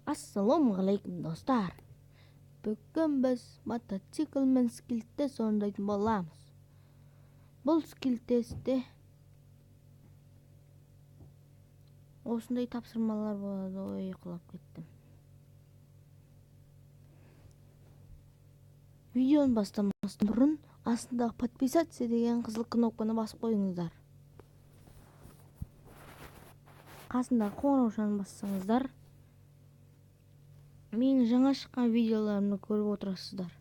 Ассалаумағалейкум достар. Бүгін біз мотоциклмен скилтес орындайтын боламыз. Бұл скилтесте осындай тапсырмалар болады. Ой, құлап кеттім. Видеоны бастамастан бұрын астындағы подписаться деген қызыл кнопканы басып қойыңыздар. Қасындағы қоңыраушаны бассаңыздар, менің жаңа шыққан видеоларымды көріп отырасыздар.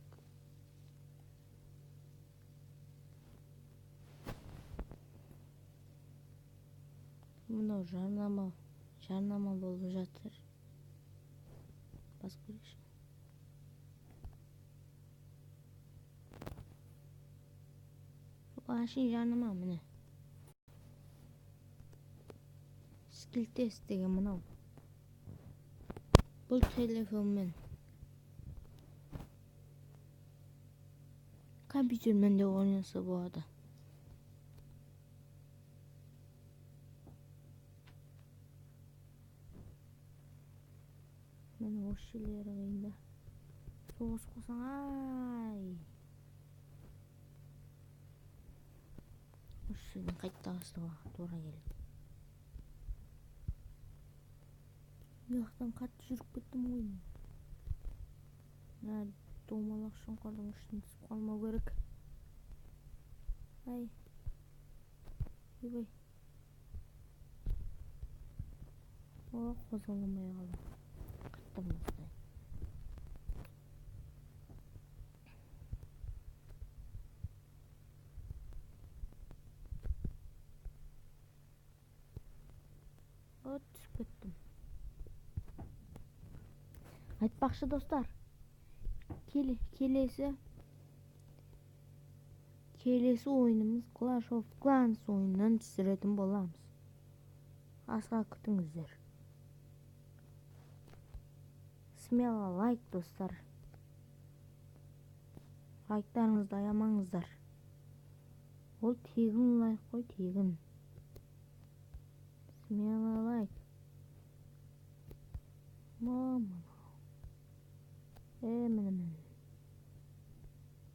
Мынау жарнама болып жатыр. Басып көрейікші. Ашын жарнама міне. Скилтес деген мынау. Бұл телефонмен, компьютермен де ойнаса болады. Міне осы жерлері қиында. Соғыс қосаң, ай. Осы жерден қайтта бастауға тура келді. Яқтан қатты жүріп кеттім ғой. Домалақ шұңқырдың ішін түсіп қалмау керек. Ай. Ой. О, қозғаламай қалдым. Қаттым осылай. О, түсіп кеттім. Айтпақшы достар, келесі ойынымыз Clash of Clans ойынын түсіретін боламыз. Асыға күтіңіздер. Смело лайк достар. Лайктарыңызды аямаңыздар. Ол тегін лайк қой, тегін. Смело лайк. Мама. Міне.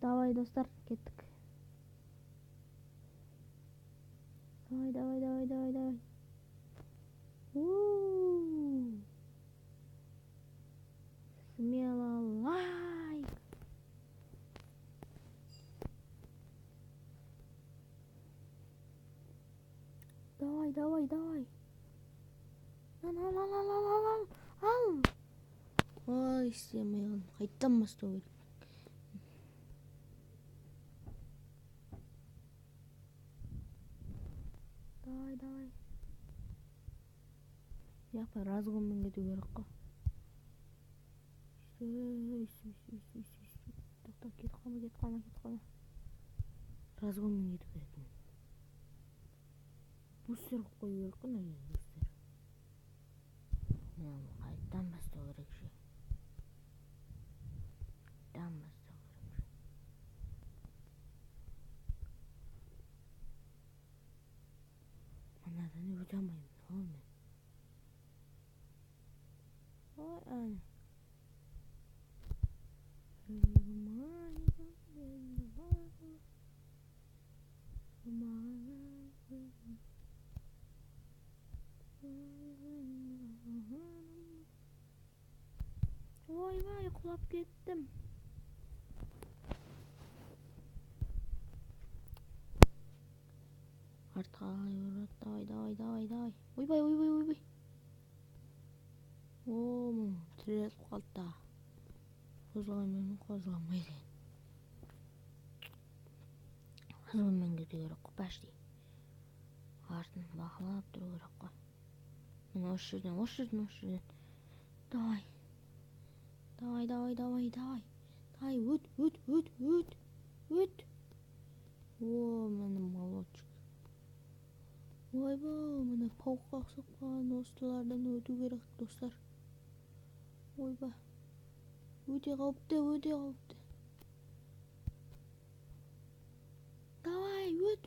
Давай достар, кеттік. Давай. Смело лайк. Давай. Ал. Ой, істемей қалдым. Қайттан бастау керек. Давай. Яқпа разгонмен кету керек қой. Тоқта, кет қалма. Разгонмен кету керек. Бустер қою керек қой, мына бустер. Қайттан бастау керек ше. Анадан өте алмаймын. Ой, ана. Ой, құлап кеттім. Артқа давай. Ойбай. О, тіреліп қалды. Қозғалмайды. Разгонмен кету керек қой, пәшти. Артын бақылап тұру керек қой. Міне осы жерден. Давай. Өт. О, міне молодчик. Ойбай, міне пауыққа ұқсап қалған осылардан өту керек достар. Ойбай. Өте қауіпті. Давай, өт.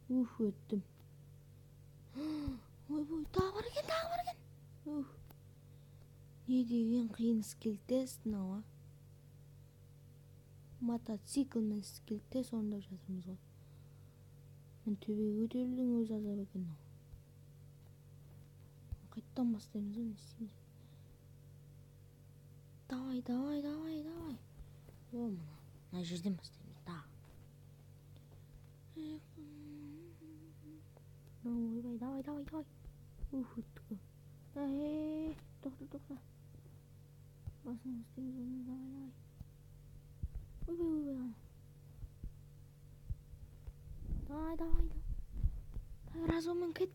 Өттім. Ойбай, тағы бар екен. Не деген қиын скилтест мынау. Мотоцикл мен скилтес орындап жатырмыз ғой. Мен төбеге көтерілдің өзі азап екен мынау. Қайттан бастаймыз ғой, не істейміз? Давай. О, мына жерден бастаймыз. Да. Ойбай, давай. Өттік. Тоқта. Басын істейміз оны, давай. Ойбай. Давай. Разумен, кет.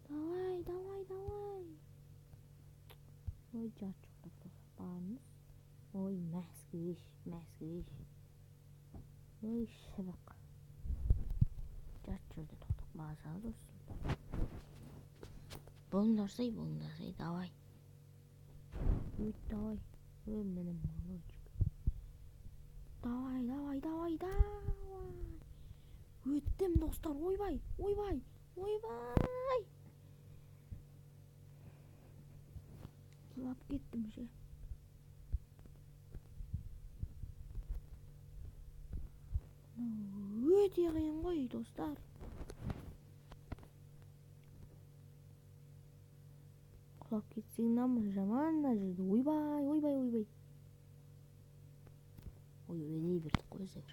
Давай. Ой, жарчықтап барымыз. Ой, мәскіш. Ой, шыбық. Жарчырды тоқтық база достым. Болындарсай, давай. Давай. Ой, менің молочек. Давай. Өттім, достар, ойбай. Құлап кеттім ше. Өте қиын ғой, достар. Құлап кетсең намы жаман мына жерде. Ойбай. Ой, өдей бердік қой өздер.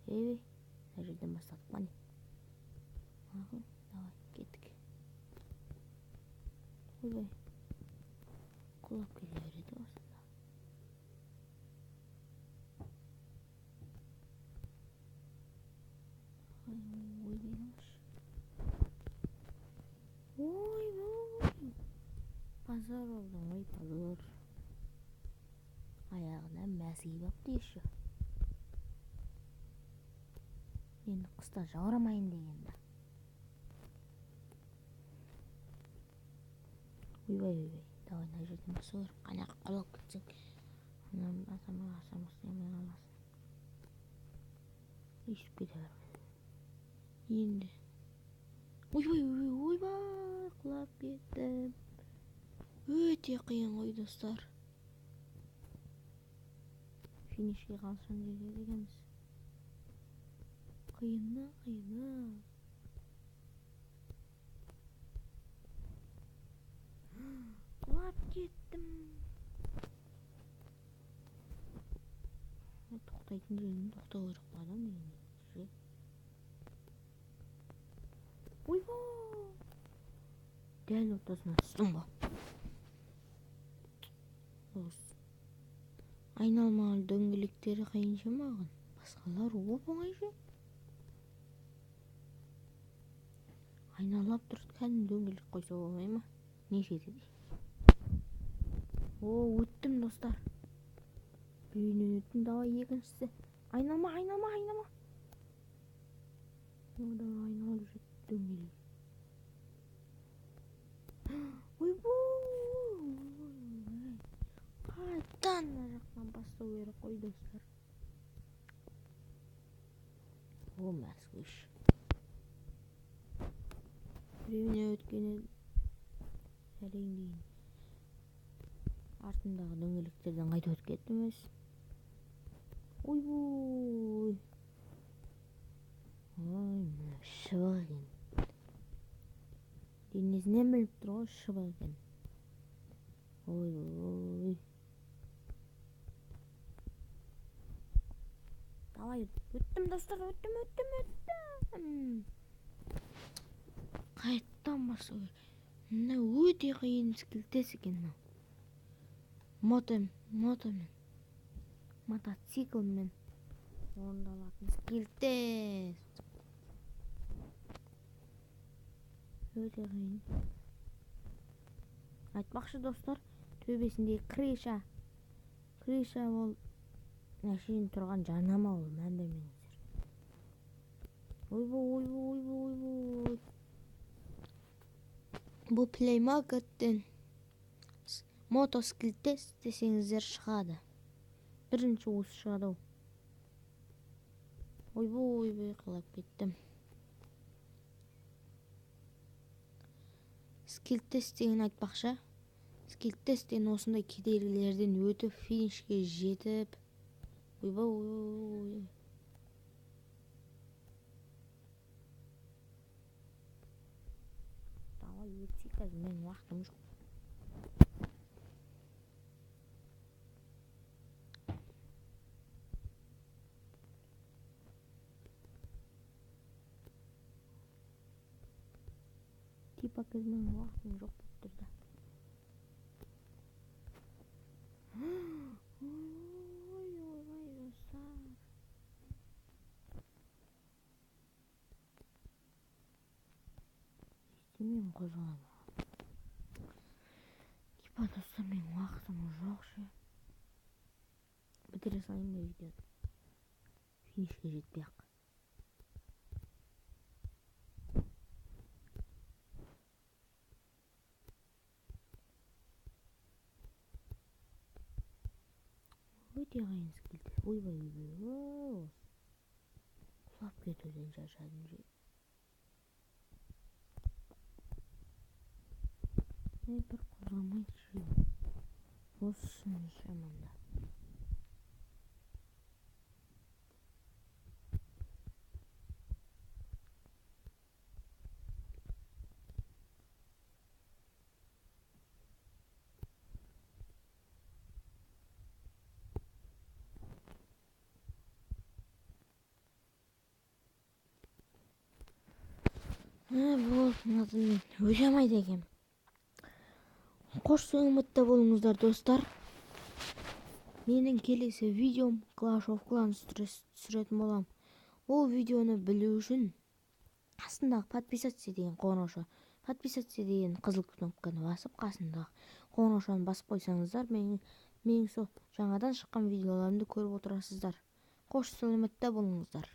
Мына жерден бастадық қане. Давай, кеттік. Ойбай. Құлап кете береді осында. Ойбай. Пазар болдың ғой, пазар. Аяғына мәзгі бапты еші. Енді қыста жаурамайын дегенді. Ойбай. Давай, мына жерден басы бар. Қанақ құлап кетсең. Анам асамай аласың. Ешіп кете бермеді. Енді. Ойбай. Құлап кеттім. Өте қиын ғой, достар. Финишке қалшан жерге дегенбіз. Қиыны. Құлап кеттім. Тоқтайтын жерін тоқтау керек адам деген. Ойбай. Дәл ортасына түстім ба. Айналмалы дөңгелектері қиынша маған. Басқалар оп-оңай ше. Айналап тұрды, кәдімгі дөңгелек қойса болмай ма? Неше деді. Өттім, достар. Бүйінен өттім, давай екіншісі. Айналма. Айналып жүрді дөңгелек. Қайттан жақтан бастау керек қой, достар. Мәскіш. Біреуіне өткені әрең дейін. Артындағы дөңгелектерден қайта өтіп кеттіміз. Ойбой. Шыбық екен. Денесінен біліп тұр ғой, шыбық екен. Ой. Давай, өттім, достар, өттім. Қайттан басы ғой. Мына өте қиын скилтес екен мынау. Мотоциклмен орындалатын скилтес. Өте қиын. Айтпақшы, достар, төбесіндегі криша ол мәшин тұрған жарнама ол, мән бермеңіздер. Ойбой. Бұл плеймаркеттен мотоскилтес десеңіздер шығады. Бірінші осы шығады. Ойбой, қалап кеттім. скилл тест деген айтпақшы. Скилл тест деген осындай кедергілерден өтіп финишке жетіп. Ойбай. Давай өтсек, қазір менің уақытым жоқ. Типа қазір менің уақытым жоқ болып тұрды. Ой, достар. Естемеймін қозғалам. Типа достар, менің уақытым жоқ ше. Бітіре салайын ба видеоны? Финишке жетпей ақ. Өте қайын скилл. Ойбай. Құлап кетуден шаршадым же. Bir kullanma için olsun zamanda. Болмадым, ойламайды екенмін. Қош саламатта болыңыздар достар. Менің келесі видеом Clash of Clans түсіретін болам. Ол видеоны білу үшін қасындағы подписаться деген қоңырауша, подписаться деген қызыл кнопканы басып, қасындағы қоңыраушаны басып қойсаңыздар, менің сол жаңадан шыққан видеоларымды көріп отырасыздар. Қош саламатта болыңыздар.